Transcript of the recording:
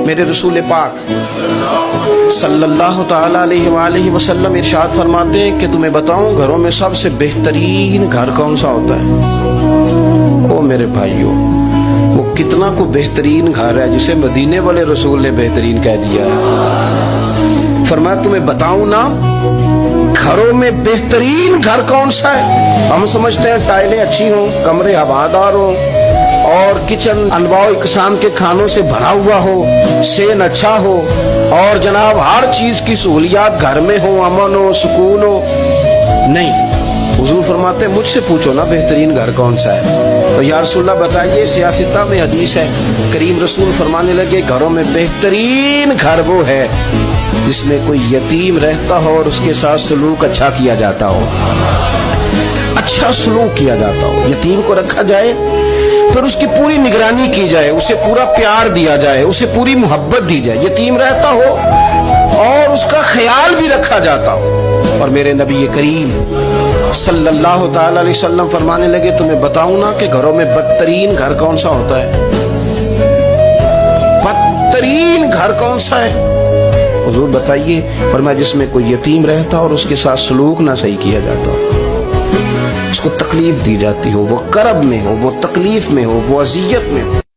میرے رسول پاک صلی اللہ تعالیٰ علیہ وآلہ وسلم ارشاد فرماتے ہیں کہ تمہیں بتاؤں گھروں میں سب سے بہترین گھر کون سا ہوتا ہے؟ او میرے بھائیوں، وہ کتنا کو بہترین گھر ہے جسے مدینے والے رسول نے بہترین کہہ دیا ہے۔ فرمایا تمہیں بتاؤں نا گھروں میں بہترین گھر کون سا ہے؟ ہم سمجھتے ہیں ٹائلیں اچھی ہوں، کمرے ہوادار ہوں اور کچن انواع و اقسام کے کھانوں سے بھرا ہوا ہو، سین اچھا ہو اور جناب ہر چیز کی سہولیات گھر میں ہو، امن ہو، سکون ہو۔ نہیں، حضور فرماتے ہیں مجھ سے پوچھو نا بہترین گھر کون سا ہے؟ تو یا رسول اللہ بتائیے، سیاستہ میں حدیث ہے، کریم رسول فرمانے لگے گھروں میں بہترین گھر وہ ہے جس میں کوئی یتیم رہتا ہو اور اس کے ساتھ سلوک اچھا کیا جاتا ہو، اچھا سلوک کیا جاتا ہو، یتیم کو رکھا جائے پھر اس کی پوری نگرانی کی جائے، اسے پورا پیار دیا جائے، اسے پوری محبت دی جائے، یتیم رہتا ہو اور اس کا خیال بھی رکھا جاتا ہو۔ اور میرے نبی کریم صلی اللہ تعالی علیہ وسلم فرمانے لگے تمہیں بتاؤں نا کہ گھروں میں بدترین گھر کون سا ہوتا ہے؟ بدترین گھر کون سا ہے؟ حضور بتائیے، فرمایا جس میں کوئی یتیم رہتا اور اس کے ساتھ سلوک نہ صحیح کیا جاتا ہو، اس کو تکلیف دی جاتی ہو، وہ کرب میں ہو، وہ تکلیف میں ہو، وہ اذیت میں ہو۔